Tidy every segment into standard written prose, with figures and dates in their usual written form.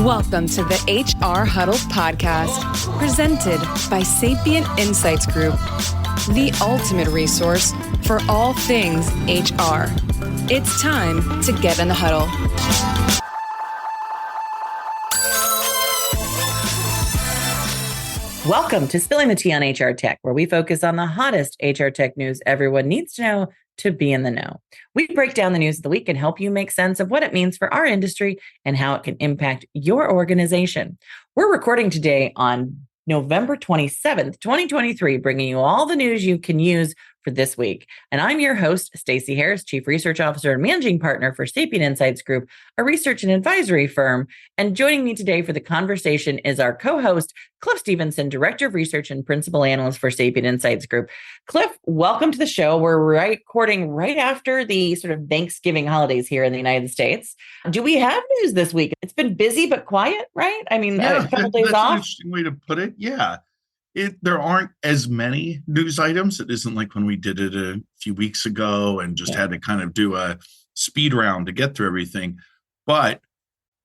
Welcome to the HR Huddle podcast, presented by Sapient Insights Group, the ultimate resource for all things HR. It's time to get in the huddle. Welcome to Spilling the Tea on HR Tech, where we focus on the hottest HR tech news everyone needs to know to be in the know. We break down the news of the week and help you make sense of what it means for our industry and how it can impact your organization. We're recording today on November 27th, 2023, bringing you all the news you can use for this week. And I'm your host, Stacey Harris, Chief Research Officer and Managing Partner for Sapient Insights Group, a research and advisory firm. And joining me today for the conversation is our co-host, Cliff Stevenson, Director of Research and Principal Analyst for Sapient Insights Group. Cliff, welcome to the show. We're recording right after the sort of Thanksgiving holidays here in the United States. Do we have news this week? It's been busy but quiet, right? I mean, a couple days that's off. An interesting way to put it. Yeah. There aren't as many news items. It isn't like when we did it a few weeks ago and just had to kind of do a speed round to get through everything. But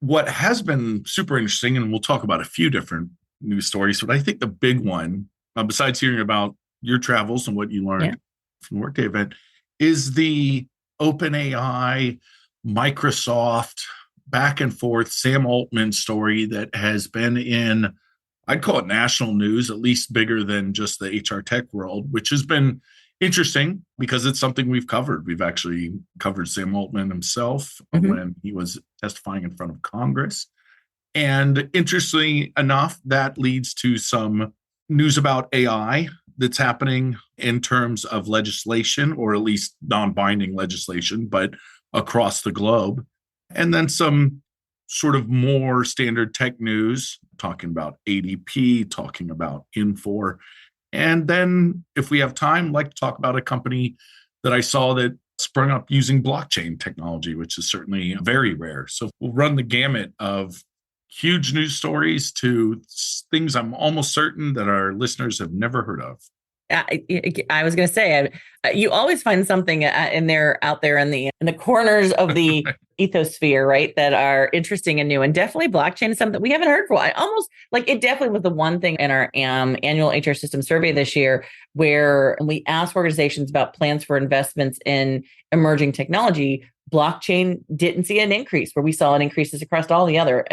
what has been super interesting, and we'll talk about a few different news stories, but I think the big one, besides hearing about your travels and what you learned from the Workday event, is the OpenAI, Microsoft, back and forth Sam Altman story that has been in, I'd call it national news, at least bigger than just the HR tech world, which has been interesting because it's something we've covered. We've actually covered Sam Altman himself when he was testifying in front of Congress. And interestingly enough, that leads to some news about AI that's happening in terms of legislation, or at least non-binding legislation, but across the globe. And then some sort of more standard tech news, talking about ADP, talking about Infor. And then if we have time, I'd like to talk about a company that I saw that sprung up using blockchain technology, which is certainly very rare. So we'll run the gamut of huge news stories to things I'm almost certain that our listeners have never heard of. I was going to say, you always find something out there in the corners of the ethosphere, right, that are interesting and new. And definitely blockchain is something that we haven't heard for a while. I almost like it definitely was the one thing in our annual HR system survey this year where we asked organizations about plans for investments in emerging technology. Blockchain didn't see an increase, where we saw an increases across all the other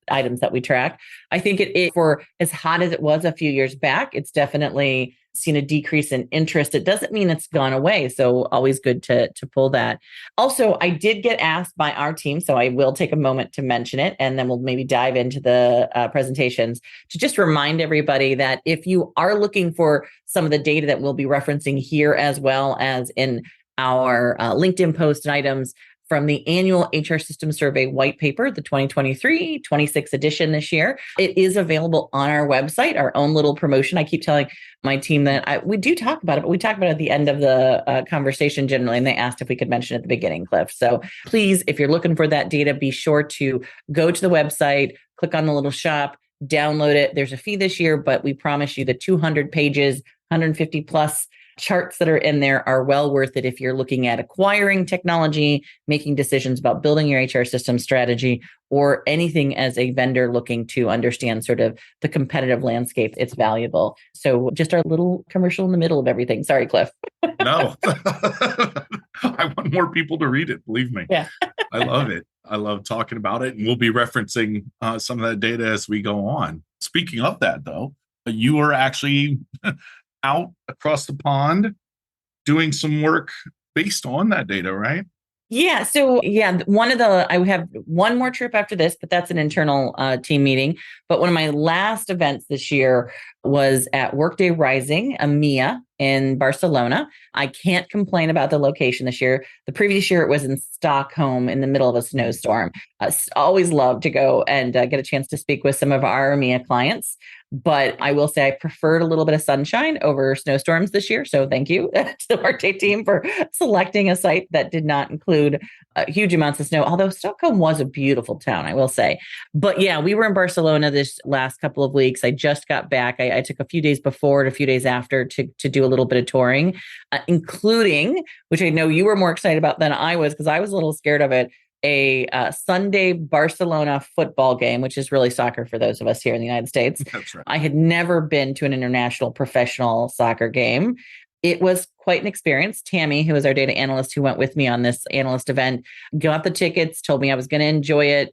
items that we track. I think it for as hot as it was a few years back, it's definitely seen a decrease in interest. It doesn't mean it's gone away. So always good to pull that. Also, I did get asked by our team, so I will take a moment to mention it, and then we'll maybe dive into the presentations to just remind everybody that if you are looking for some of the data that we'll be referencing here, as well as in our LinkedIn post and items from the annual HR System Survey white paper, the 2023-26 edition this year. It is available on our website, our own little promotion. I keep telling my team that we do talk about it, but we talk about it at the end of the conversation generally, and they asked if we could mention it at the beginning, Cliff. So please, if you're looking for that data, be sure to go to the website, click on the little shop, download it. There's a fee this year, but we promise you the 200 pages, 150 plus charts that are in there are well worth it if you're looking at acquiring technology, making decisions about building your HR system strategy, or anything as a vendor looking to understand sort of the competitive landscape. It's valuable. So just our little commercial in the middle of everything. Sorry, Cliff. No, I want more people to read it. Believe me. Yeah. I love it. I love talking about it. And we'll be referencing some of that data as we go on. Speaking of that, though, you are actually out across the pond doing some work based on that data, right? Yeah. So I have one more trip after this, but that's an internal team meeting. But one of my last events this year was at Workday Rising EMEA in Barcelona. I can't complain about the location this year. The previous year it was in Stockholm in the middle of a snowstorm. Always love to go and get a chance to speak with some of our EMEA clients. But I will say I preferred a little bit of sunshine over snowstorms this year. So thank you to the Workday team for selecting a site that did not include huge amounts of snow, although Stockholm was a beautiful town, I will say. But yeah, we were in Barcelona this last couple of weeks. I just got back. I took a few days before and a few days after to do a little bit of touring, including, which I know you were more excited about than I was because I was a little scared of it, a Sunday Barcelona football game, which is really soccer for those of us here in the United States. That's right. I had never been to an international professional soccer game. It was quite an experience. Tammy, who was our data analyst who went with me on this analyst event, got the tickets, told me I was going to enjoy it.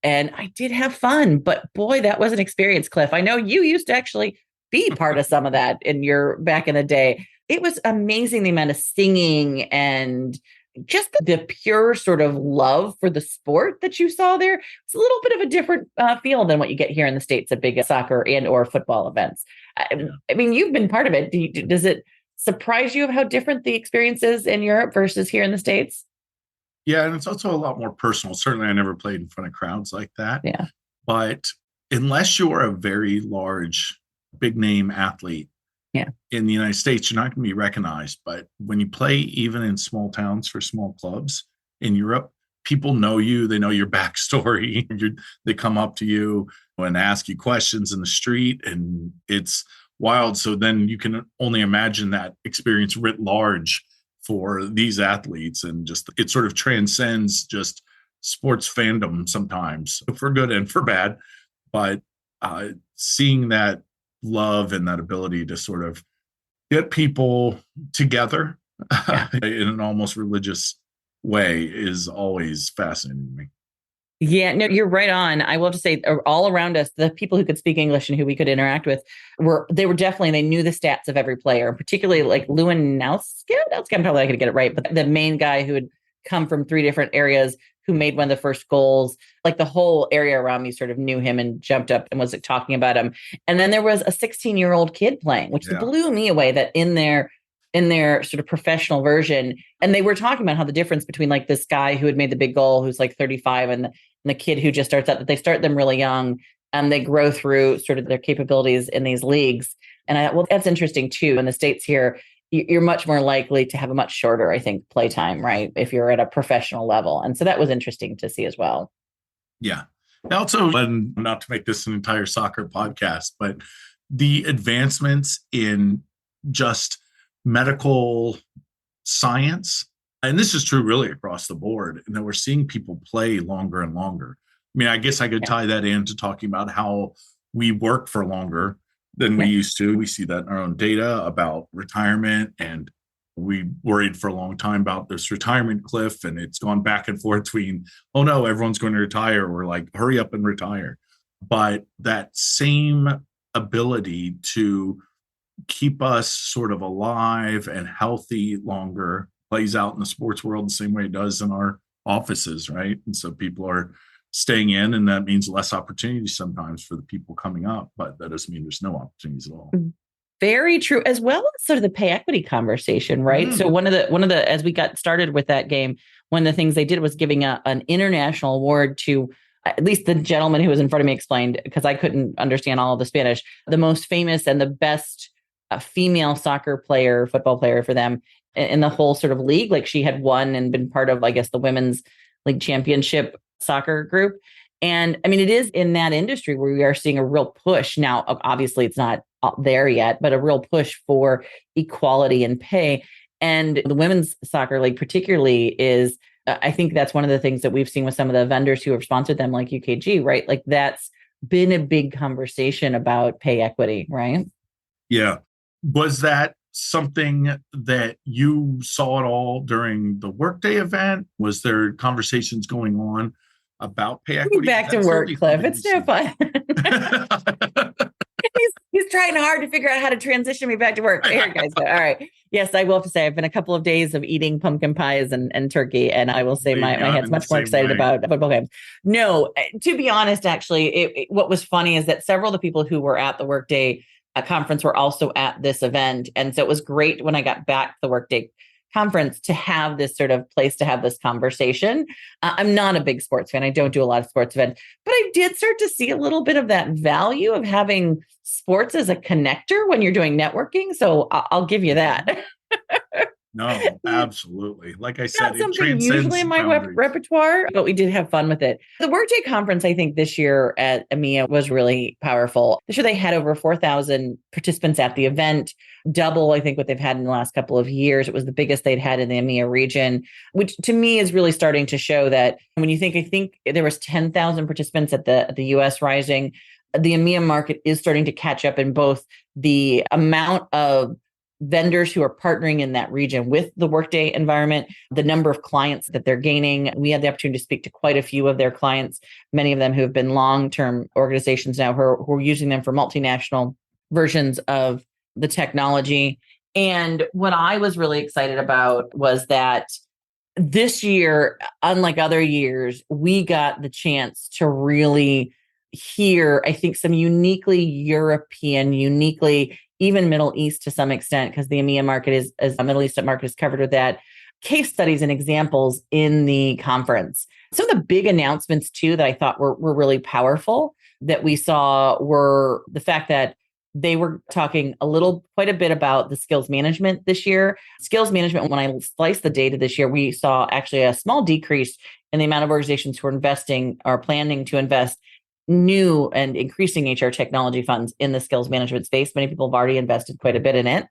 And I did have fun, but boy, that was an experience, Cliff. I know you used to actually be part of some of that in your back in the day. It was amazing, the amount of singing and just the pure sort of love for the sport that you saw there. It's a little bit of a different feel than what you get here in the States at big soccer and or football events. I mean, you've been part of it. Does it surprise you of how different the experience is in Europe versus here in the States? Yeah, and it's also a lot more personal. Certainly, I never played in front of crowds like that. Yeah. But unless you're a very large, big name athlete in the United States, you're not going to be recognized. But when you play even in small towns for small clubs in Europe, people know you. They know your backstory. They come up to you and ask you questions in the street, and it's wild. So then you can only imagine that experience writ large for these athletes, and just it sort of transcends just sports fandom sometimes, for good and for bad. But seeing that love and that ability to sort of get people together in an almost religious way is always fascinating to me. Yeah, no, you're right on. I will have to say, all around us, the people who could speak English and who we could interact with they knew the stats of every player, particularly like Lewandowski. I'm probably not going to get it right, but the main guy who had come from 3 different areas, who made one of the first goals, like the whole area around me sort of knew him and jumped up and was talking about him. And then there was a 16-year-old kid playing, which blew me away, that in their sort of professional version. And they were talking about how the difference between like this guy who had made the big goal, who's like 35, and the kid who just starts out, that they start them really young and they grow through sort of their capabilities in these leagues. And that's interesting too. In the States here, you're much more likely to have a much shorter, I think, playtime, right? If you're at a professional level. And so that was interesting to see as well. Yeah. Also, and not to make this an entire soccer podcast, but the advancements in just medical science, and this is true really across the board, and that we're seeing people play longer and longer. I mean, I guess I could tie that into talking about how we work for longer than we used to. We see that in our own data about retirement, and we worried for a long time about this retirement cliff, and it's gone back and forth between, oh no, everyone's going to retire. We're like, hurry up and retire. But that same ability to keep us sort of alive and healthy longer plays out in the sports world the same way it does in our offices, right? And so people are staying in, and that means less opportunities sometimes for the people coming up, but that doesn't mean there's no opportunities at all. Very true, as well as sort of the pay equity conversation, right? So one of the as we got started with that game, one of the things they did was giving an international award to, at least the gentleman who was in front of me explained, because I couldn't understand all of the Spanish, the most famous and the best female soccer player, football player for them in the whole sort of league. Like she had won and been part of, I guess, the women's league championship soccer group. And I mean, it is in that industry where we are seeing a real push. Now, obviously it's not there yet, but a real push for equality in pay. And the women's soccer league particularly is, I think that's one of the things that we've seen with some of the vendors who have sponsored them, like UKG, right? Like that's been a big conversation about pay equity, right? Yeah. Was that something that you saw at all during the Workday event? Was there conversations going on about pay equity? Back to work, Cliff. It's no fun. He's trying hard to figure out how to transition me back to work. Here, guys. All right. Yes, I will have to say I've been a couple of days of eating pumpkin pies and turkey, and I will say my head's much more excited about football games. No, to be honest, actually, what was funny is that several of the people who were at the Workday conference were also at this event. And so it was great when I got back to the Workday conference to have this sort of place to have this conversation. I'm not a big sports fan. I don't do a lot of sports events, but I did start to see a little bit of that value of having sports as a connector when you're doing networking. So I'll give you that. No, absolutely. Like I said, Not it something usually transcends in my boundaries. repertoire, but we did have fun with it. The Workday conference, I think this year at EMEA was really powerful. This year they had over 4,000 participants at the event, double, I think, what they've had in the last couple of years. It was the biggest they'd had in the EMEA region, which to me is really starting to show that when you think, I think there was 10,000 participants at the US Rising. The EMEA market is starting to catch up in both the amount of vendors who are partnering in that region with the Workday environment, the number of clients that they're gaining. We had the opportunity to speak to quite a few of their clients, many of them who have been long-term organizations now who are using them for multinational versions of the technology. And what I was really excited about was that this year, unlike other years, we got the chance to really hear, I think, some uniquely European, uniquely even Middle East to some extent, because the EMEA market is, as the Middle East market is covered with that, case studies and examples in the conference. Some of the big announcements too that I thought were really powerful that we saw were the fact that they were talking quite a bit about the skills management this year. Skills management, when I sliced the data this year, we saw actually a small decrease in the amount of organizations who are investing or planning to invest new and increasing HR technology funds in the skills management space. Many people have already invested quite a bit in it,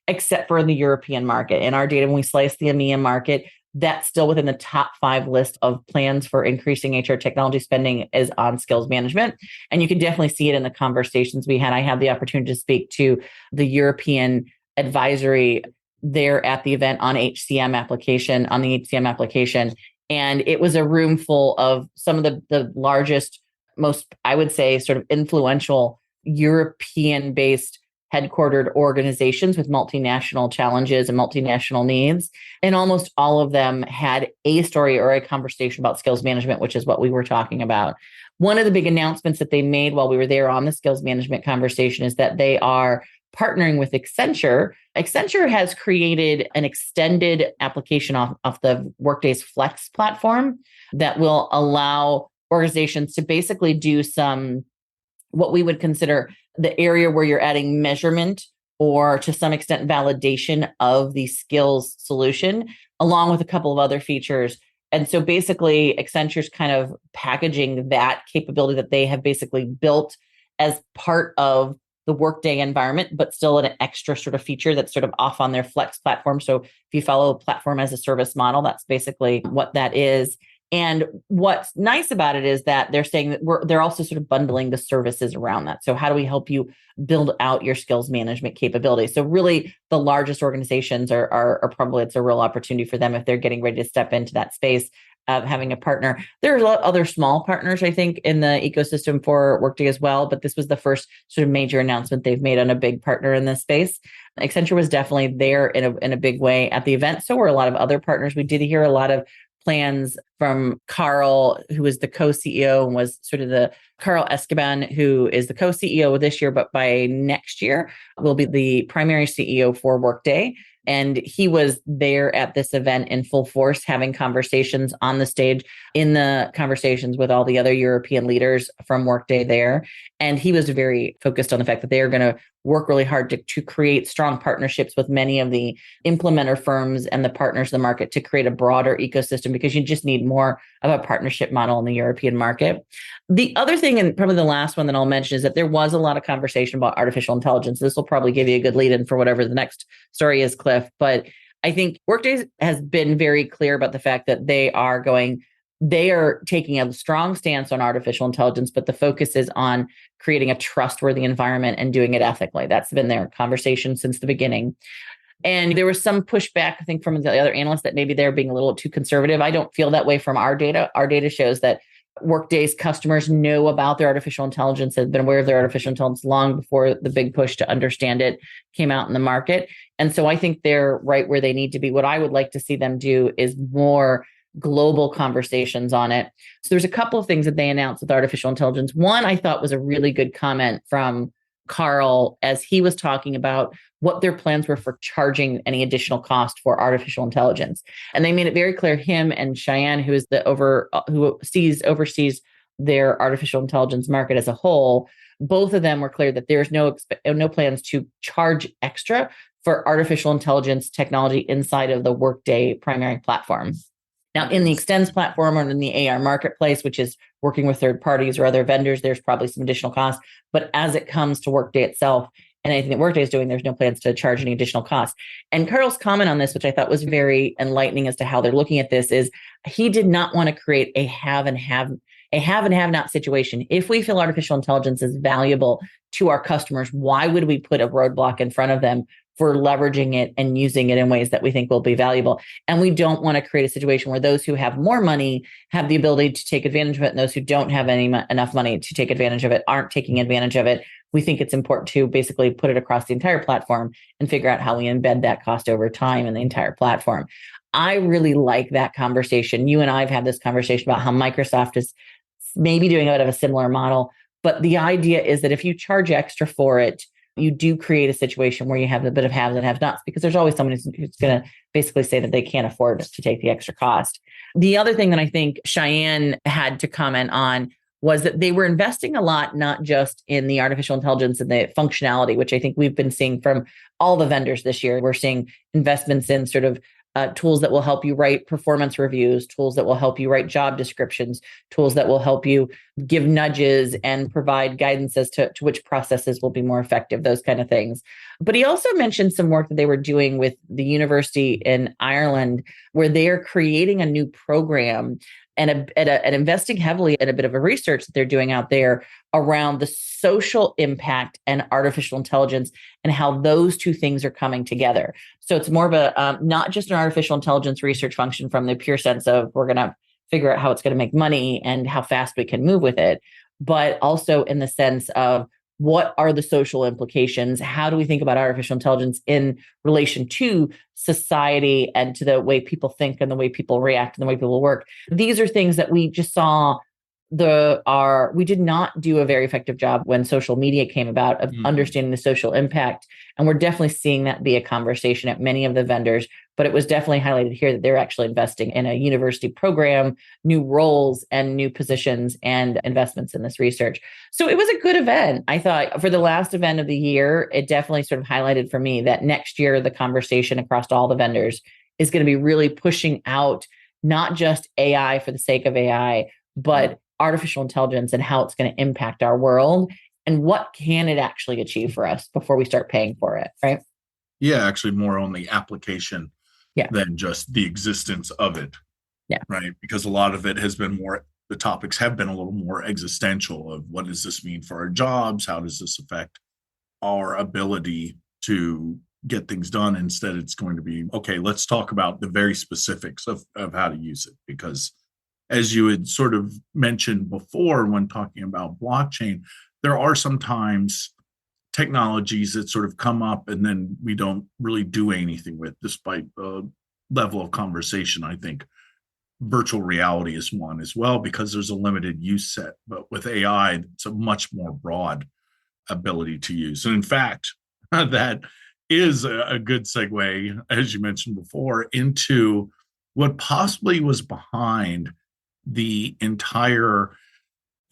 except for in the European market. In our data, when we slice the EMEA market, that's still within the top 5 list of plans for increasing HR technology spending is on skills management. And you can definitely see it in the conversations we had. I had the opportunity to speak to the European advisory there at the event on the HCM application. And it was a room full of some of the largest, most, I would say, sort of influential European-based headquartered organizations with multinational challenges and multinational needs. And almost all of them had a story or a conversation about skills management, which is what we were talking about. One of the big announcements that they made while we were there on the skills management conversation is that they are partnering with Accenture. Accenture has created an extended application off the Workday's Flex platform that will allow organizations to basically do some, what we would consider the area where you're adding measurement or to some extent validation of the skills solution, along with a couple of other features. And so basically Accenture's kind of packaging that capability that they have basically built as part of the Workday environment, but still an extra sort of feature that's sort of off on their Flex platform. So if you follow a platform as a service model, that's basically what that is. And what's nice about it is that they're saying that they're also sort of bundling the services around that. So how do we help you build out your skills management capability? So really the largest organizations are probably, it's a real opportunity for them if they're getting ready to step into that space of having a partner. There are a lot of other small partners, I think, in the ecosystem for Workday as well, but this was the first sort of major announcement they've made on a big partner in this space. Accenture was definitely there in a big way at the event. So were a lot of other partners. We did hear a lot of plans from Carl, who is the co-CEO and was sort of the Carl Esteban, who is the co-CEO this year, but by next year will be the primary CEO for Workday. And he was there at this event in full force, having conversations on the stage, in the conversations with all the other European leaders from Workday there. And he was very focused on the fact that they are going to work really hard to create strong partnerships with many of the implementer firms and the partners in the market to create a broader ecosystem, because you just need more of a partnership model in the European market. The other thing, and probably the last one that I'll mention, is that there was a lot of conversation about artificial intelligence. This will probably give you a good lead in for whatever the next story is, Cliff. But I think Workday has been very clear about the fact that they are taking a strong stance on artificial intelligence, but the focus is on creating a trustworthy environment and doing it ethically. That's been their conversation since the beginning. And there was some pushback, I think, from the other analysts that maybe they're being a little too conservative. I don't feel that way from our data. Our data shows that Workday's customers know about their artificial intelligence, have been aware of their artificial intelligence long before the big push to understand it came out in the market. And so I think they're right where they need to be. What I would like to see them do is more global conversations on it. So there's a couple of things that they announced with artificial intelligence. One I thought was a really good comment from Carl as he was talking about what their plans were for charging any additional cost for artificial intelligence. And they made it very clear, him and Cheyenne, who is who oversees their artificial intelligence market as a whole, both of them were clear that there's no plans to charge extra for artificial intelligence technology inside of the Workday primary platform. Now, in the Extends platform or in the AR marketplace, which is working with third parties or other vendors, there's probably some additional costs. But as it comes to Workday itself and anything that Workday is doing, there's no plans to charge any additional costs. And Carl's comment on this, which I thought was very enlightening as to how they're looking at this, is he did not want to create a have and have not situation. If we feel artificial intelligence is valuable to our customers, why would we put a roadblock in front of them for leveraging it and using it in ways that we think will be valuable? And we don't want to create a situation where those who have more money have the ability to take advantage of it, and those who don't have enough money to take advantage of it aren't taking advantage of it. We think it's important to basically put it across the entire platform and figure out how we embed that cost over time in the entire platform. I really like that conversation. You and I have had this conversation about how Microsoft is maybe doing a bit of a similar model, but the idea is that if you charge extra for it, you do create a situation where you have a bit of haves and have-nots, because there's always someone who's going to basically say that they can't afford to take the extra cost. The other thing that I think Cheyenne had to comment on was that they were investing a lot, not just in the artificial intelligence and the functionality, which I think we've been seeing from all the vendors this year. We're seeing investments in sort of tools that will help you write performance reviews, tools that will help you write job descriptions, tools that will help you give nudges and provide guidance as to which processes will be more effective, those kind of things. But he also mentioned some work that they were doing with the university in Ireland, where they are creating a new program and investing heavily in a bit of a research that they're doing out there around the social impact and artificial intelligence and how those two things are coming together. So it's more of a not just an artificial intelligence research function from the pure sense of we're going to figure out how it's going to make money and how fast we can move with it, but also in the sense of what are the social implications? How do we think about artificial intelligence in relation to society and to the way people think and the way people react and the way people work? These are things that we just saw we did not do a very effective job when social media came about of understanding the social impact. And we're definitely seeing that be a conversation at many of the vendors, but it was definitely highlighted here that they're actually investing in a university program, new roles and new positions and investments in this research. So it was a good event. I thought for the last event of the year, it definitely sort of highlighted for me that next year, the conversation across all the vendors is going to be really pushing out not just AI for the sake of AI, but artificial intelligence and how it's going to impact our world and what can it actually achieve for us before we start paying for it, right? Yeah, actually more on the application than just the existence of it. Yeah. Right. Because a lot of it has been the topics have been a little more existential of what does this mean for our jobs? How does this affect our ability to get things done? Instead, it's going to be, okay, let's talk about the very specifics of how to use it. Because as you had sort of mentioned before when talking about blockchain, there are sometimes technologies that sort of come up and then we don't really do anything with, despite the level of conversation. I think virtual reality is one as well, because there's a limited use set. But with AI, it's a much more broad ability to use. And in fact, that is a good segue, as you mentioned before, into what possibly was behind the entire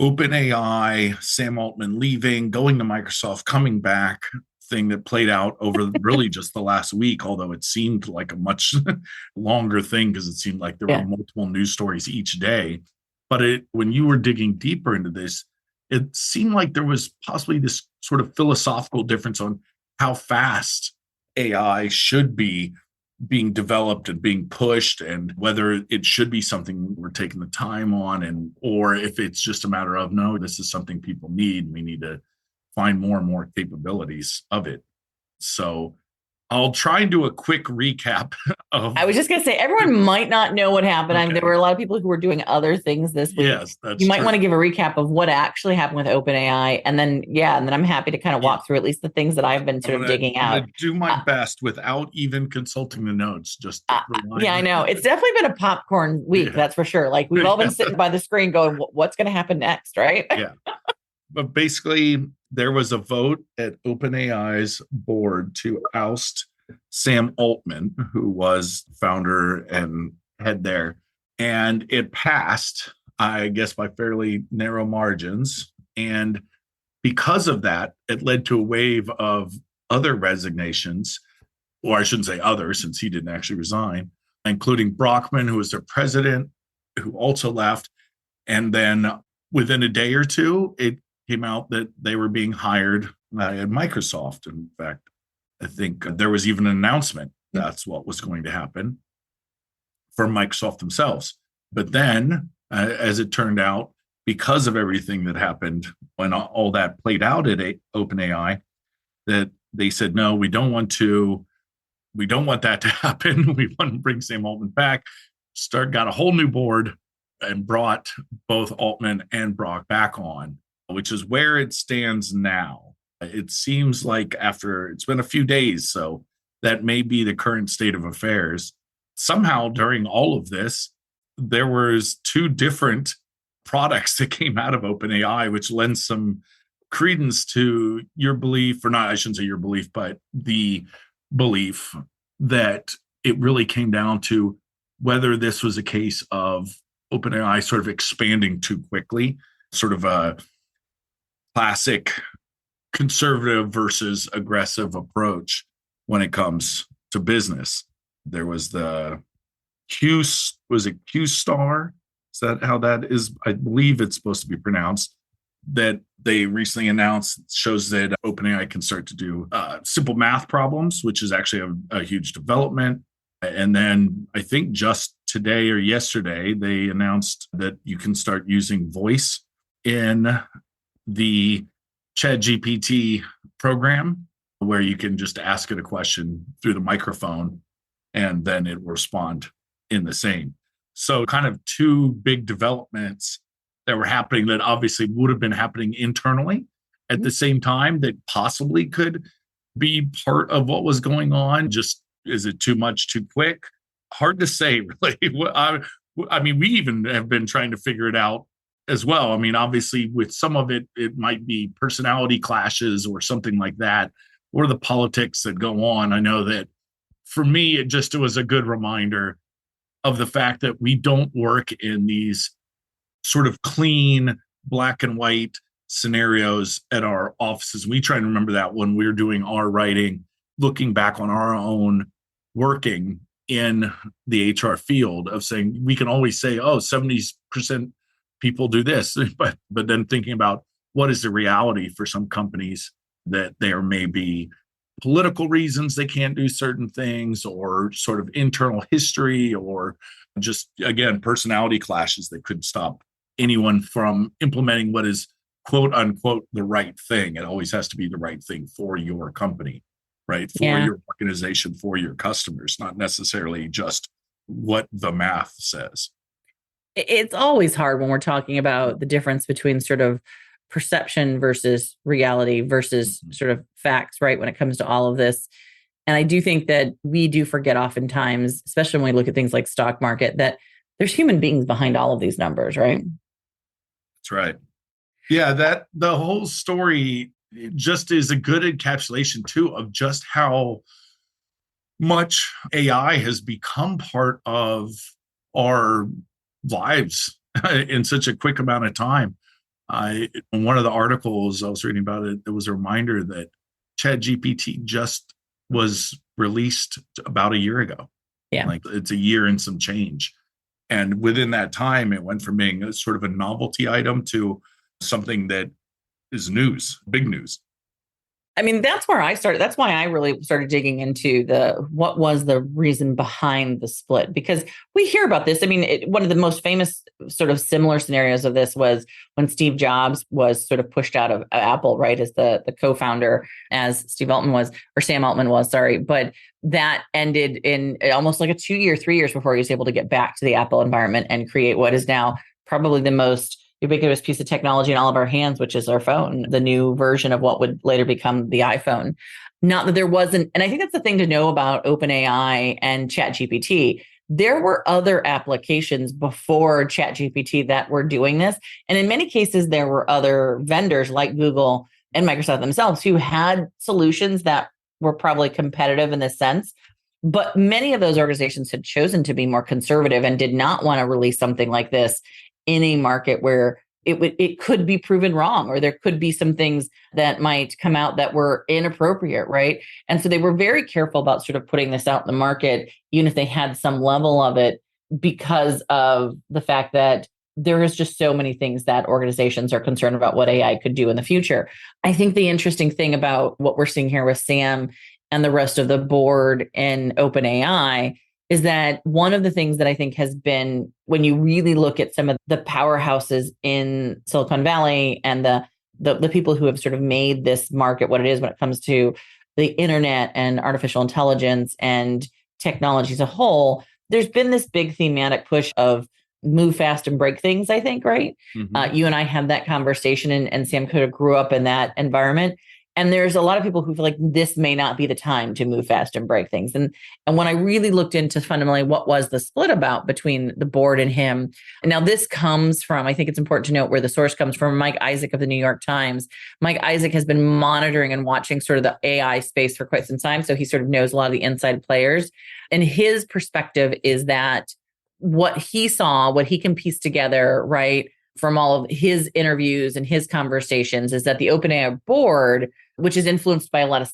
OpenAI, Sam Altman leaving, going to Microsoft, coming back thing that played out over really just the last week, although it seemed like a much longer thing because it seemed like there were multiple news stories each day. But when you were digging deeper into this, it seemed like there was possibly this sort of philosophical difference on how fast AI should be being developed and being pushed, and whether it should be something we're taking the time on, or if it's just a matter of, no, this is something people need. We need to find more and more capabilities of it. So I'll try and do a quick recap of. I was just going to say, everyone might not know what happened. Okay. There were a lot of people who were doing other things this week. Yes, that's You might want to give a recap of what actually happened with OpenAI. And then I'm happy to kind of walk through at least the things that I've been sort of digging out. I'm going to do my best without even consulting the notes. I know. It's definitely been a popcorn week, that's for sure. Like we've all been sitting by the screen going, what's going to happen next, right? Yeah. But basically, there was a vote at OpenAI's board to oust Sam Altman, who was founder and head there. And it passed, I guess, by fairly narrow margins. And because of that, it led to a wave of other resignations. or I shouldn't say other, since he didn't actually resign, including Brockman, who was their president, who also left. And then within a day or two, it came out that they were being hired at Microsoft. In fact, I think there was even an announcement that's what was going to happen from Microsoft themselves. But then, as it turned out, because of everything that happened when all that played out at OpenAI, that they said, no, we don't want that to happen. We want to bring Sam Altman back. Got a whole new board and brought both Altman and Brock back on, which is where it stands now. It seems like after it's been a few days, so that may be the current state of affairs. Somehow during all of this, there was two different products that came out of OpenAI, which lends some credence to your belief, or not, I shouldn't say your belief, but the belief that it really came down to whether this was a case of OpenAI sort of expanding too quickly, sort of a classic conservative versus aggressive approach when it comes to business. There was the Q-Star? Is that how that is? I believe it's supposed to be pronounced. That they recently announced shows that OpenAI can start to do simple math problems, which is actually a huge development. And then I think just today or yesterday, they announced that you can start using voice in the ChatGPT program, where you can just ask it a question through the microphone and then it will respond in the same. So kind of two big developments that were happening that obviously would have been happening internally at the same time, that possibly could be part of what was going on. Just, is it too much, too quick? Hard to say, really. I mean, we even have been trying to figure it out as well. I mean, obviously with some of it, it might be personality clashes or something like that, or the politics that go on. I know that for me, it was a good reminder of the fact that we don't work in these sort of clean black and white scenarios at our offices. We try and remember that when we're doing our writing, looking back on our own working in the HR field, of saying we can always say, oh, 70% people do this, but then thinking about what is the reality for some companies, that there may be political reasons they can't do certain things, or sort of internal history, or just, again, personality clashes that could stop anyone from implementing what is quote unquote the right thing. It always has to be the right thing for your company, right? For your organization, for your customers, not necessarily just what the math says. It's always hard when we're talking about the difference between sort of perception versus reality versus sort of facts, right? When it comes to all of this. And I do think that we do forget oftentimes, especially when we look at things like stock market, that there's human beings behind all of these numbers, right? That's right. Yeah, that the whole story just is a good encapsulation too of just how much AI has become part of our lives in such a quick amount of time. In one of the articles I was reading about it, there was a reminder that ChatGPT just was released about a year ago. Yeah. Like it's a year and some change. And within that time, it went from being a sort of a novelty item to something that is news, big news. I mean, that's where I started. That's why I really started digging into what was the reason behind the split, because we hear about this. I mean, one of the most famous sort of similar scenarios of this was when Steve Jobs was sort of pushed out of Apple, right, as the co-founder, as Sam Altman was, sorry. But that ended in almost like a 3 years before he was able to get back to the Apple environment and create what is now probably the most ubiquitous piece of technology in all of our hands, which is our phone, the new version of what would later become the iPhone. Not that there wasn't, and I think that's the thing to know about OpenAI and ChatGPT. There were other applications before ChatGPT that were doing this. And in many cases, there were other vendors like Google and Microsoft themselves who had solutions that were probably competitive in this sense. But many of those organizations had chosen to be more conservative and did not want to release something like this in a market where it could be proven wrong, or there could be some things that might come out that were inappropriate, right? And so they were very careful about sort of putting this out in the market, even if they had some level of it, because of the fact that there is just so many things that organizations are concerned about what AI could do in the future. I think the interesting thing about what we're seeing here with Sam and the rest of the board in OpenAI is that one of the things that I think has been, when you really look at some of the powerhouses in Silicon Valley and the people who have sort of made this market what it is when it comes to the internet and artificial intelligence and technology as a whole, there's been this big thematic push of move fast and break things, I think, right? Mm-hmm. You and I had that conversation, and Sam could have grew up in that environment. And there's a lot of people who feel like this may not be the time to move fast and break things. And when I really looked into fundamentally what was the split about between the board and him, and now this comes from, I think it's important to note where the source comes from, Mike Isaac of the New York Times. Mike Isaac has been monitoring and watching sort of the AI space for quite some time. So he sort of knows a lot of the inside players. And his perspective is that what he saw, what he can piece together, right, from all of his interviews and his conversations, is that the OpenAI board, which is influenced by a lot of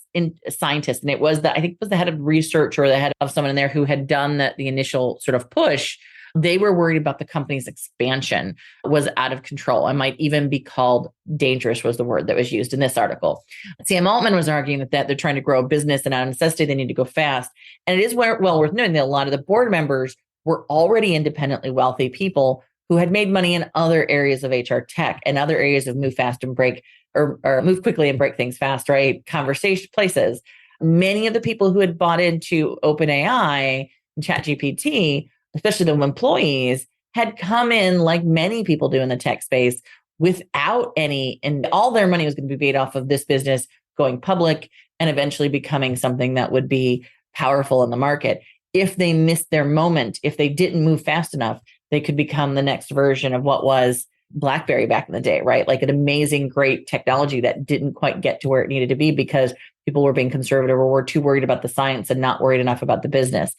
scientists, and I think it was the head of research or the head of someone in there who had done the initial sort of push, they were worried about the company's expansion was out of control and might even be called dangerous, was the word that was used in this article. Sam Altman was arguing that they're trying to grow a business and out of necessity, they need to go fast. And it is well worth noting that a lot of the board members were already independently wealthy people who had made money in other areas of HR tech and other areas of move fast and break, or move quickly and break things fast, right? Conversation places. Many of the people who had bought into OpenAI and ChatGPT, especially the employees, had come in like many people do in the tech space without any, and all their money was going to be paid off of this business going public and eventually becoming something that would be powerful in the market. If they missed their moment, if they didn't move fast enough, they could become the next version of what was BlackBerry back in the day, right? Like an amazing, great technology that didn't quite get to where it needed to be because people were being conservative or were too worried about the science and not worried enough about the business.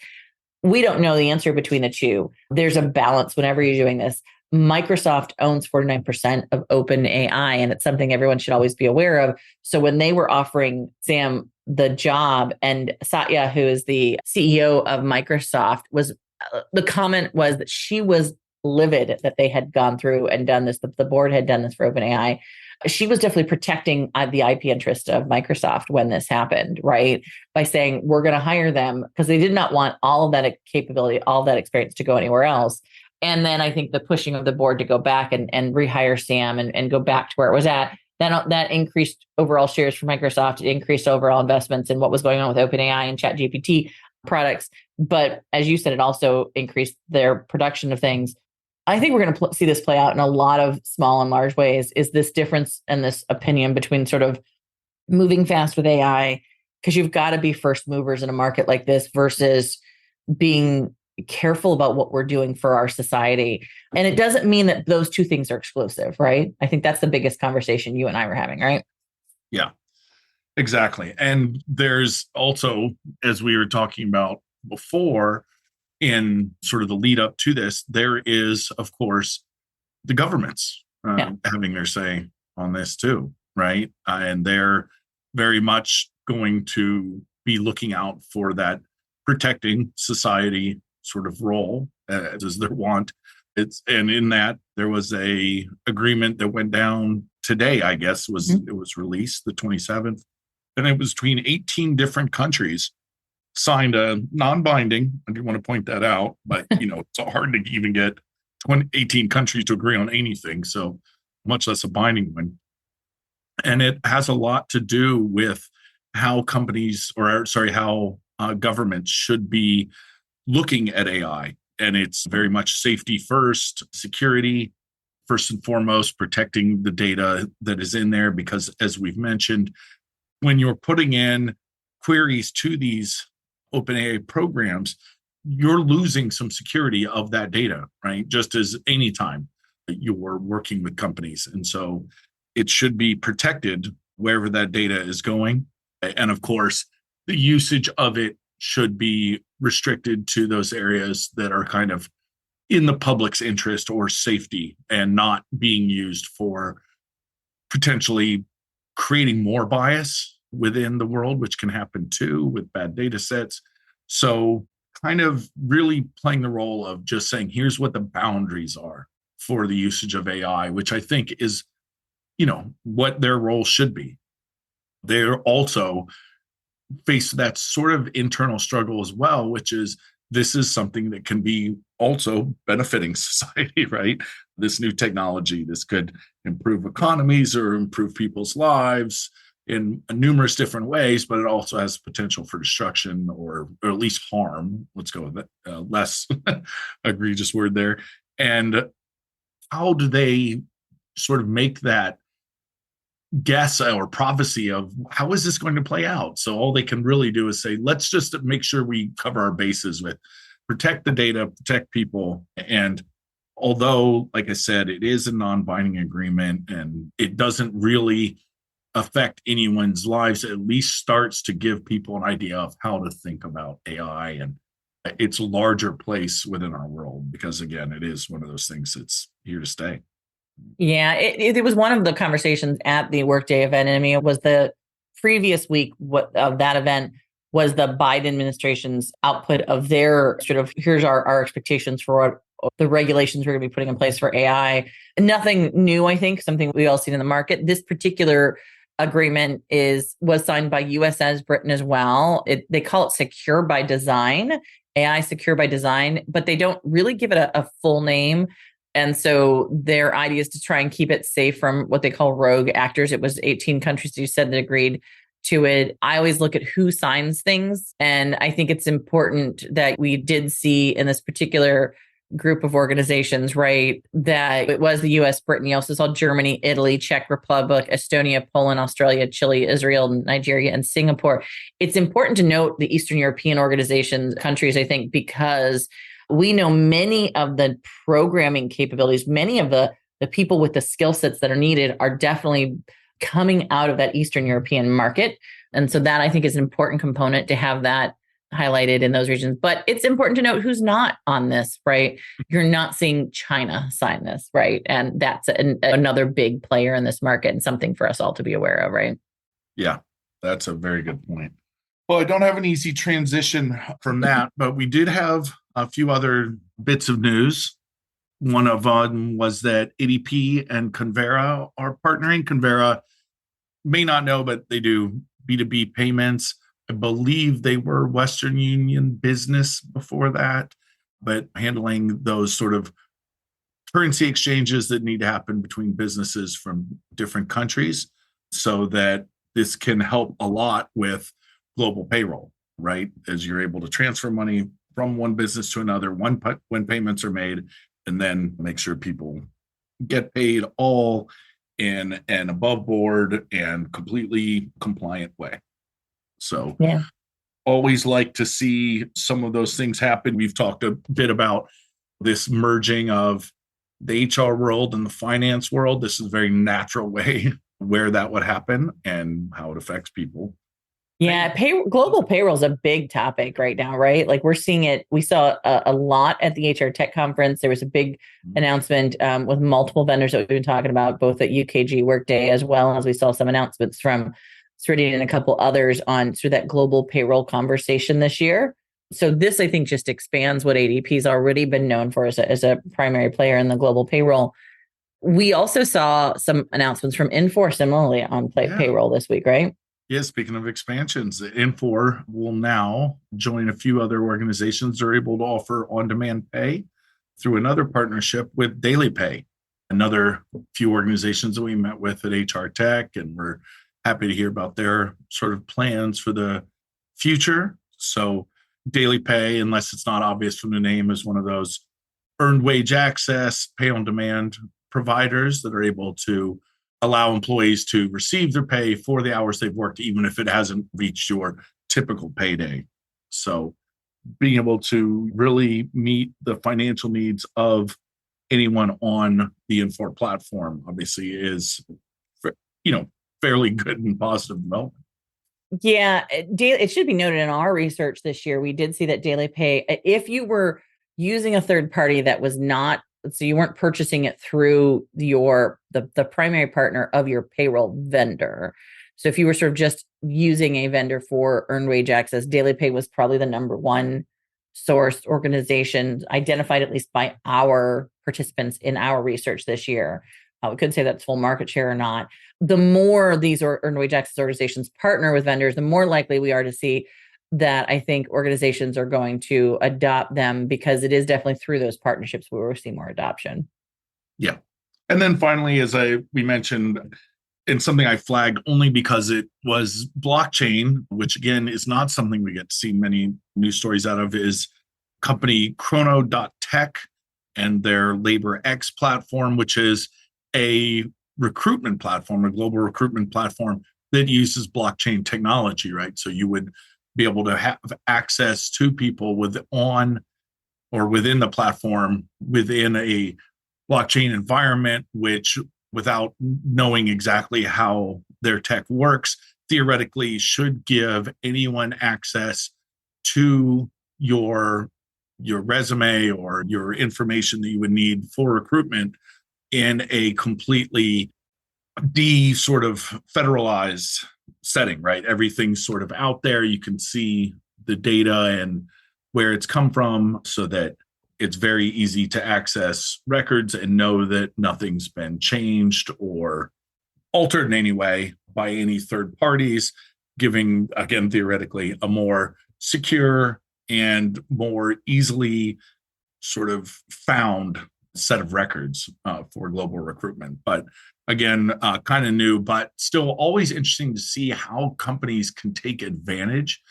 We don't know the answer between the two. There's a balance whenever you're doing this. Microsoft owns 49% of OpenAI, and it's something everyone should always be aware of. So when they were offering Sam the job, and Satya, who is the CEO of Microsoft, the comment was that she was livid that they had gone through and done this, the board had done this for OpenAI. She was definitely protecting the IP interest of Microsoft when this happened, right? By saying, we're going to hire them, because they did not want all of that capability, all of that experience to go anywhere else. And then I think the pushing of the board to go back and rehire Sam and go back to where it was at, that increased overall shares for Microsoft, it increased overall investments in what was going on with OpenAI and ChatGPT products. But as you said, it also increased their production of things. I think we're going to see this play out in a lot of small and large ways, is this difference and this opinion between sort of moving fast with AI, because you've got to be first movers in a market like this versus being careful about what we're doing for our society. And it doesn't mean that those two things are exclusive, right? I think that's the biggest conversation you and I were having, right? Yeah, exactly. And there's also, as we were talking about before, in sort of the lead up to this, there is, of course, the governments having their say on this too, right? And they're very much going to be looking out for that protecting society sort of role as is their want. And in that, there was a agreement that went down today, I guess, it was released the 27th, and it was between 18 different countries. Signed a non-binding, I do want to point that out, but it's hard to even get 18 countries to agree on anything, so much less a binding one. And it has a lot to do with how how governments should be looking at AI. And it's very much safety first, security first and foremost, protecting the data that is in there, because as we've mentioned, when you're putting in queries to these OpenAI programs, you're losing some security of that data, right? Just as any time that you're working with companies. And so it should be protected wherever that data is going. And of course, the usage of it should be restricted to those areas that are kind of in the public's interest or safety and not being used for potentially creating more bias within the world, which can happen too with bad data sets. So kind of really playing the role of just saying, here's what the boundaries are for the usage of AI, which I think is, what their role should be. They're also face that sort of internal struggle as well, which is this is something that can be also benefiting society, right? This new technology, this could improve economies or improve people's lives in numerous different ways, but it also has potential for destruction or at least harm. Let's go with that less egregious word there. And how do they sort of make that guess or prophecy of how is this going to play out? So all they can really do is say, let's just make sure we cover our bases with protect the data, protect people. And although, like I said, it is a non-binding agreement and it doesn't really affect anyone's lives, it at least starts to give people an idea of how to think about AI and its larger place within our world, because again, it is one of those things that's here to stay. Yeah, it was one of the conversations at the Workday event. I mean, it was the previous week of that event was the Biden administration's output of their sort of, here's our expectations for what the regulations we're going to be putting in place for AI. Nothing new, I think, something we all seen in the market. This particular agreement was signed by US as Britain as well. They call it secure by design, AI secure by design, but they don't really give it a full name. And so their idea is to try and keep it safe from what they call rogue actors. It was 18 countries, you said, that agreed to it. I always look at who signs things. And I think it's important that we did see in this particular group of organizations, right, that it was the US, Britain. You also saw Germany, Italy, Czech Republic, Estonia, Poland, Australia, Chile, Israel, Nigeria, and Singapore. It's important to note the Eastern European organizations, countries, I think, because we know many of the programming capabilities, many of the people with the skill sets that are needed are definitely coming out of that Eastern European market. And so that I think is an important component to have that highlighted in those regions. But it's important to note who's not on this, right? You're not seeing China sign this, right? And that's another big player in this market and something for us all to be aware of, right? Yeah, that's a very good point. Well, I don't have an easy transition from that, but we did have a few other bits of news. One of them was that ADP and Convera are partnering. Convera may not know, but they do B2B payments. I believe they were Western Union Business before that, but handling those sort of currency exchanges that need to happen between businesses from different countries so that this can help a lot with global payroll, right? As you're able to transfer money from one business to another when payments are made, and then make sure people get paid all in an above board and completely compliant way. So yeah, always like to see some of those things happen. We've talked a bit about this merging of the HR world and the finance world. This is a very natural way where that would happen and how it affects people. Yeah, global payroll is a big topic right now, right? Like we're seeing it. We saw a lot at the HR Tech Conference. There was a big announcement with multiple vendors that we've been talking about, both at UKG, Workday, as well as we saw some announcements from Ceridian and a couple others on sort of that global payroll conversation this year. So this, I think, just expands what ADP's already been known for as a primary player in the global payroll. We also saw some announcements from Infor similarly on payroll this week, right? Yeah, speaking of expansions, Infor will now join a few other organizations that are able to offer on-demand pay through another partnership with Daily Pay, another few organizations that we met with at HR Tech, and we're happy to hear about their sort of plans for the future. So Daily Pay, unless it's not obvious from the name, is one of those earned wage access, pay on demand providers that are able to allow employees to receive their pay for the hours they've worked, even if it hasn't reached your typical payday. So being able to really meet the financial needs of anyone on the Infor platform, obviously, is, fairly good and positive development. Yeah, it should be noted in our research this year, we did see that Daily Pay, if you were using a third party that was not, so you weren't purchasing it through the primary partner of your payroll vendor. So if you were sort of just using a vendor for earned wage access, Daily Pay was probably the number one source organization identified, at least by our participants in our research this year. We couldn't say that's full market share or not. The more these earned wage access organizations partner with vendors, the more likely we are to see that I think organizations are going to adopt them, because it is definitely through those partnerships where we'll see more adoption. Yeah. And then finally, as we mentioned, and something I flagged only because it was blockchain, which again is not something we get to see many news stories out of, is company Chrono.tech and their LaborX platform, which is a recruitment platform, a global recruitment platform that uses blockchain technology, right? So you would be able to have access to people within the platform within a blockchain environment, which, without knowing exactly how their tech works, theoretically should give anyone access to your resume or your information that you would need for recruitment in a completely sort of federalized setting, right? Everything's sort of out there. You can see the data and where it's come from, so that it's very easy to access records and know that nothing's been changed or altered in any way by any third parties, giving, again, theoretically, a more secure and more easily sort of found set of records for global recruitment. But again, kind of new, but still always interesting to see how companies can take advantage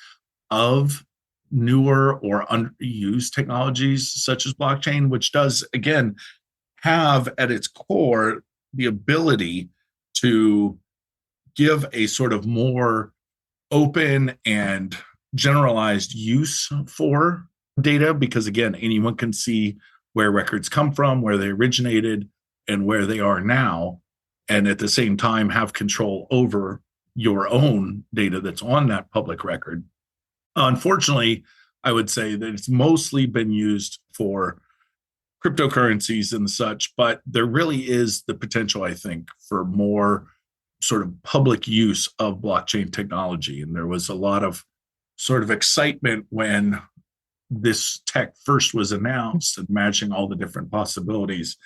of newer or underused technologies such as blockchain, which does, again, have at its core the ability to give a sort of more open and generalized use for data, because again, anyone can see where records come from, where they originated, and where they are now, and at the same time have control over your own data that's on that public record. Unfortunately, I would say that it's mostly been used for cryptocurrencies and such, but there really is the potential, I think, for more sort of public use of blockchain technology. And there was a lot of sort of excitement when this tech first was announced, imagining all the different possibilities,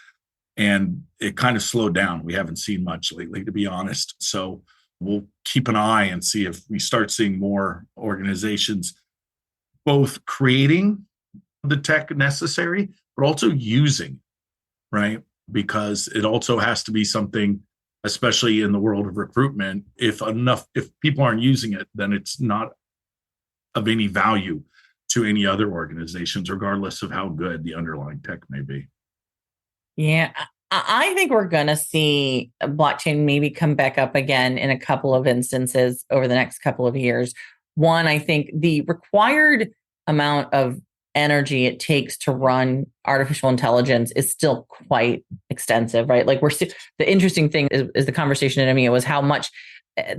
and it kind of slowed down. We haven't seen much lately, to be honest. So we'll keep an eye and see if we start seeing more organizations both creating the tech necessary, but also using, right? Because it also has to be something, especially in the world of recruitment, if people aren't using it, then it's not of any value to any other organizations, regardless of how good the underlying tech may be. Yeah, I think we're going to see blockchain maybe come back up again in a couple of instances over the next couple of years. One, I think the required amount of energy it takes to run artificial intelligence is still quite extensive, right? Like the interesting thing is the conversation at EMEA was how much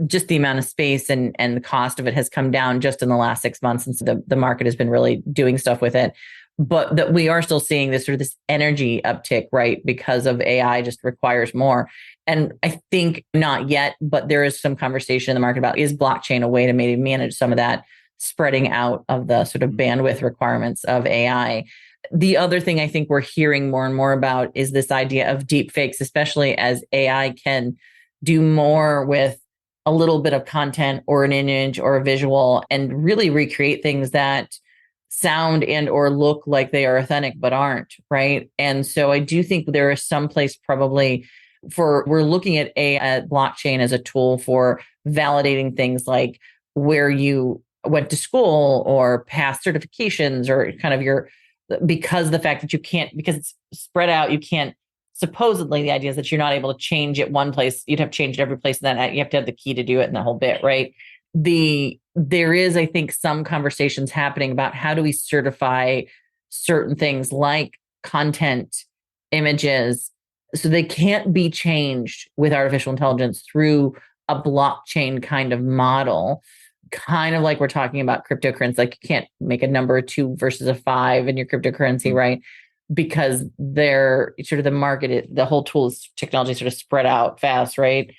just the amount of space and the cost of it has come down just in the last 6 months since the market has been really doing stuff with it. But that we are still seeing this energy uptick, right? Because of AI just requires more. And I think not yet, but there is some conversation in the market about, is blockchain a way to maybe manage some of that spreading out of the sort of bandwidth requirements of AI? The other thing I think we're hearing more and more about is this idea of deep fakes, especially as AI can do more with a little bit of content or an image or a visual and really recreate things that sound and or look like they are authentic but aren't, right? And so I do think there is some place probably we're looking at blockchain as a tool for validating things like where you went to school or past certifications, or kind of because the fact that you can't, because it's spread out, you can't, supposedly the idea is that you're not able to change it one place. You'd have changed every place, and then you have to have the key to do it and the whole bit, right? There is, I think, some conversations happening about how do we certify certain things like content, images, so they can't be changed with artificial intelligence through a blockchain kind of model. kind of like we're talking about cryptocurrency, like you can't make a number 2 versus a 5 in your cryptocurrency, right? Because they're sort of the market, the whole tools technology sort of spread out fast, right?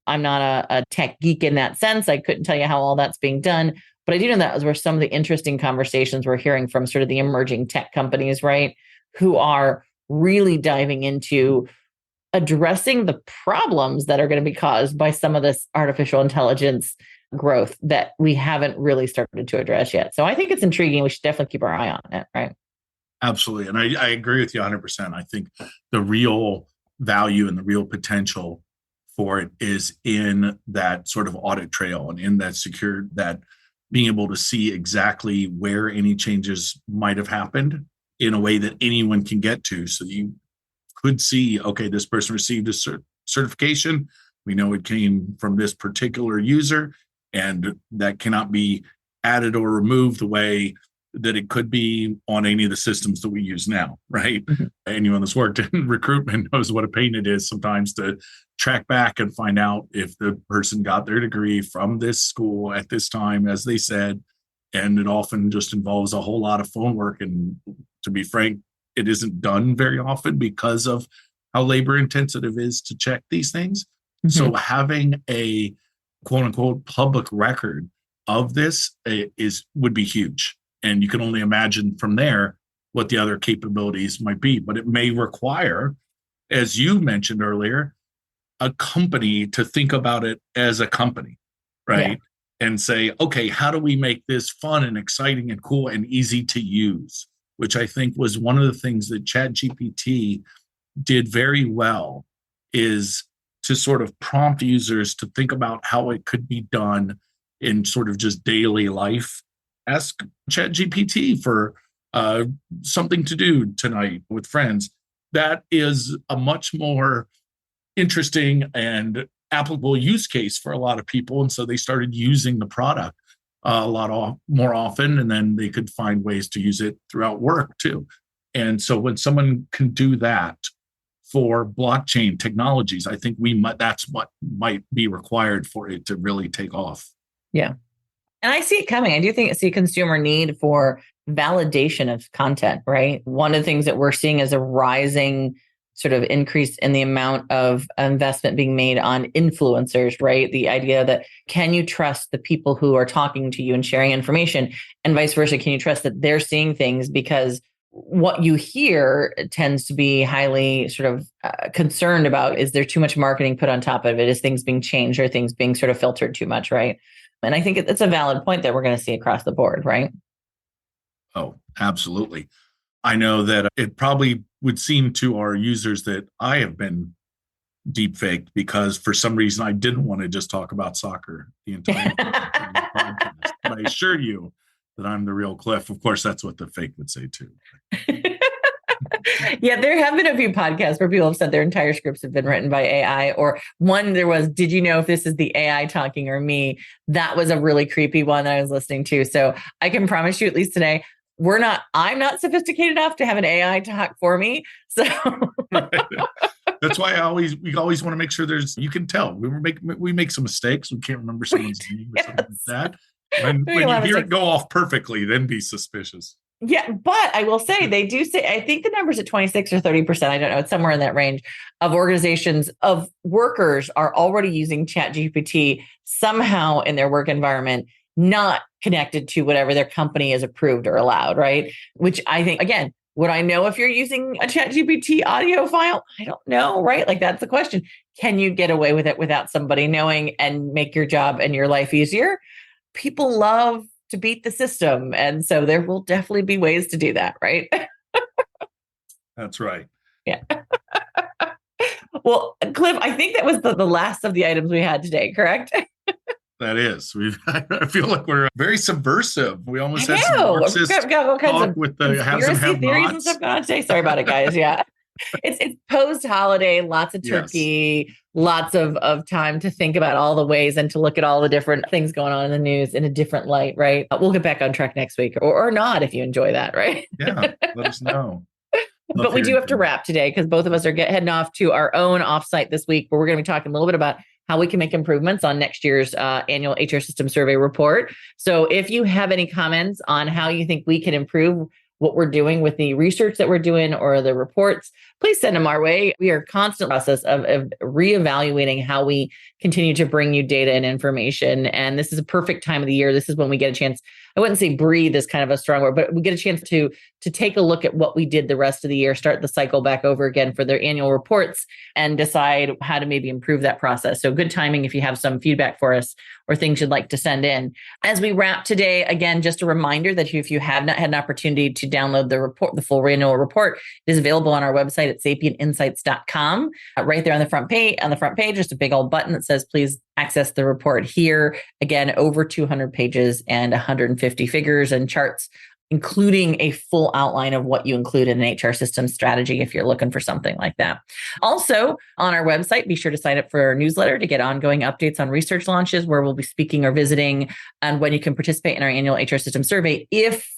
I'm not a tech geek in that sense. I couldn't tell you how all that's being done, but I do know that was where some of the interesting conversations we're hearing from sort of the emerging tech companies, right? Who are really diving into addressing the problems that are going to be caused by some of this artificial intelligence growth that we haven't really started to address yet. So I think it's intriguing. We should definitely keep our eye on it, right? Absolutely. And I agree with you 100%. I think the real value and the real potential for it is in that sort of audit trail and in that secure, that being able to see exactly where any changes might have happened in a way that anyone can get to. So you could see, okay, this person received a certification. We know it came from this particular user, and that cannot be added or removed the way that it could be on any of the systems that we use now, right? Mm-hmm. Anyone that's worked in recruitment knows what a pain it is sometimes to track back and find out if the person got their degree from this school at this time, as they said. And it often just involves a whole lot of phone work. And to be frank, it isn't done very often because of how labor intensive it is to check these things. Mm-hmm. So having a quote unquote public record of this would be huge. And you can only imagine from there what the other capabilities might be. But it may require, as you mentioned earlier, a company to think about it as a company, right? Yeah. And say, okay, how do we make this fun and exciting and cool and easy to use? Which I think was one of the things that ChatGPT did very well, is to sort of prompt users to think about how it could be done in sort of just daily life. Ask ChatGPT for something to do tonight with friends. That is a much more interesting and applicable use case for a lot of people. And so they started using the product a lot more often, and then they could find ways to use it throughout work too. And so when someone can do that for blockchain technologies, I think that's what might be required for it to really take off. Yeah. And I see it coming. I do see a consumer need for validation of content, right? One of the things that we're seeing is a rising sort of increase in the amount of investment being made on influencers, right? The idea that, can you trust the people who are talking to you and sharing information, and vice versa? Can you trust that they're seeing things? Because what you hear tends to be highly sort of concerned about, is there too much marketing put on top of it? Is things being changed, or things being sort of filtered too much, right? And I think it's a valid point that we're going to see across the board, right? Oh, absolutely. I know that it probably would seem to our users that I have been deepfaked because for some reason I didn't want to just talk about soccer the entire podcast. But I assure you that I'm the real Cliff. Of course, that's what the fake would say too. Yeah, there have been a few podcasts where people have said their entire scripts have been written by AI, or one there was, did you know if this is the AI talking or me? That was a really creepy one that I was listening to. So I can promise you, at least today, I'm not sophisticated enough to have an AI talk for me. So that's why we always want to make sure you can tell we make some mistakes. We can't remember someone's name or something like that. When you hear it go off perfectly, then be suspicious. Yeah, but I will say, they do say, I think the number's at 26 or 30%. I don't know. It's somewhere in that range of organizations, of workers are already using ChatGPT somehow in their work environment, not connected to whatever their company is approved or allowed, right? Which I think, again, would I know if you're using a ChatGPT audio file? I don't know, right? Like, that's the question. Can you get away with it without somebody knowing and make your job and your life easier? People love to beat the system. And so there will definitely be ways to do that, right? That's right. Yeah. Well, Cliff, I think that was the last of the items we had today, correct? That is. I feel like we're very subversive. We almost had some got all kinds of with the haves and have theories and stuff going on today. Sorry about it, guys. Yeah. It's post-holiday, lots of turkey, yes. Lots of time to think about all the ways and to look at all the different things going on in the news in a different light, right? We'll get back on track next week or not if you enjoy that, right? Yeah, let us know. But we do have to wrap today because both of us are heading off to our own offsite this week where we're going to be talking a little bit about how we can make improvements on next year's annual HR system survey report. So if you have any comments on how you think we can improve what we're doing with the research that we're doing or the reports, please send them our way. We are constant process of reevaluating how we continue to bring you data and information. And this is a perfect time of the year. This is when we get a chance. I wouldn't say breathe is kind of a strong word, but we get a chance to take a look at what we did the rest of the year, start the cycle back over again for their annual reports and decide how to maybe improve that process. So good timing if you have some feedback for us or things you'd like to send in. As we wrap today, again, just a reminder that if you have not had an opportunity to download the report, the full annual report, it is available on our website at sapientinsights.com. Right there on the front page, just a big old button that says, please access the report here. Again, over 200 pages and 150 figures and charts, including a full outline of what you include in an HR system strategy if you're looking for something like that. Also, on our website, be sure to sign up for our newsletter to get ongoing updates on research launches where we'll be speaking or visiting and when you can participate in our annual HR system survey. If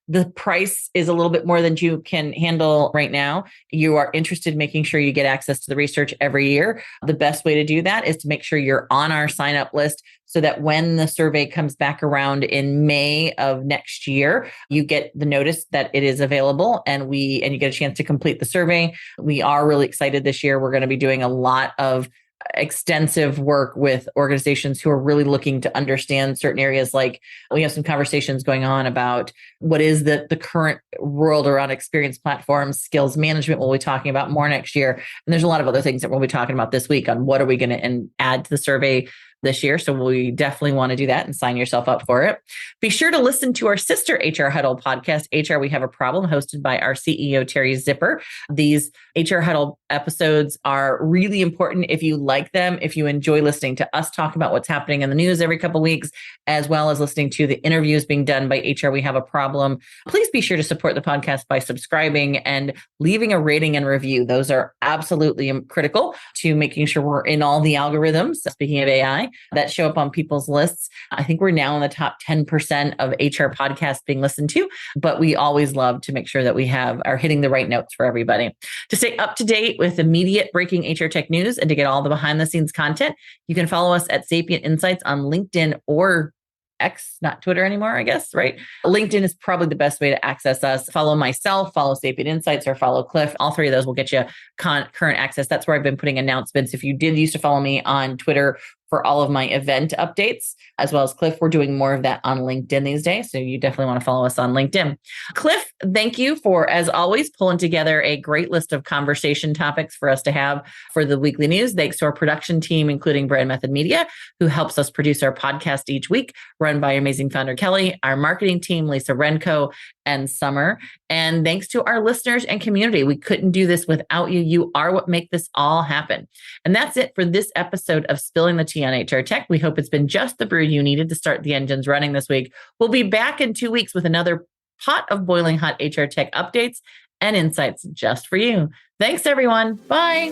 the price is a little bit more than you can handle right now, you are interested in making sure you get access to the research every year. The best way to do that is to make sure you're on our sign up list so that when the survey comes back around in May of next year, you get the notice that it is available and you get a chance to complete the survey. We are really excited this year. We're going to be doing a lot of extensive work with organizations who are really looking to understand certain areas. Like we have some conversations going on about what is the current world around experience platforms, skills management. We'll be talking about more next year. And there's a lot of other things that we'll be talking about this week on what are we going to add to the survey this year. So we definitely want to do that and sign yourself up for it. Be sure to listen to our sister HR Huddle podcast, HR We Have a Problem, hosted by our CEO, Terry Zipper. These HR Huddle episodes are really important if you like them, if you enjoy listening to us talk about what's happening in the news every couple of weeks, as well as listening to the interviews being done by HR We Have a Problem. Please be sure to support the podcast by subscribing and leaving a rating and review. Those are absolutely critical to making sure we're in all the algorithms, speaking of AI, that show up on people's lists. I think we're now in the top 10% of HR podcasts being listened to, but we always love to make sure that we are hitting the right notes for everybody. To stay up to date with immediate breaking HR tech news and to get all the behind the scenes content, you can follow us at Sapient Insights on LinkedIn or X, not Twitter anymore, I guess, right? LinkedIn is probably the best way to access us. Follow myself, follow Sapient Insights, or follow Cliff. All three of those will get you current access. That's where I've been putting announcements. If you did used to follow me on Twitter for all of my event updates, as well as Cliff, we're doing more of that on LinkedIn these days. So you definitely want to follow us on LinkedIn. Cliff, thank you for, as always, pulling together a great list of conversation topics for us to have for the weekly news. Thanks to our production team, including Brand Method Media, who helps us produce our podcast each week, run by amazing founder Kelly, our marketing team, Lisa Renko and Summer. And thanks to our listeners and community. We couldn't do this without you. You are what make this all happen. And that's it for this episode of Spilling the Tea on HR Tech. We hope it's been just the brew you needed to start the engines running this week. We'll be back in 2 weeks with another pot of boiling hot HR Tech updates and insights just for you. Thanks, everyone. Bye.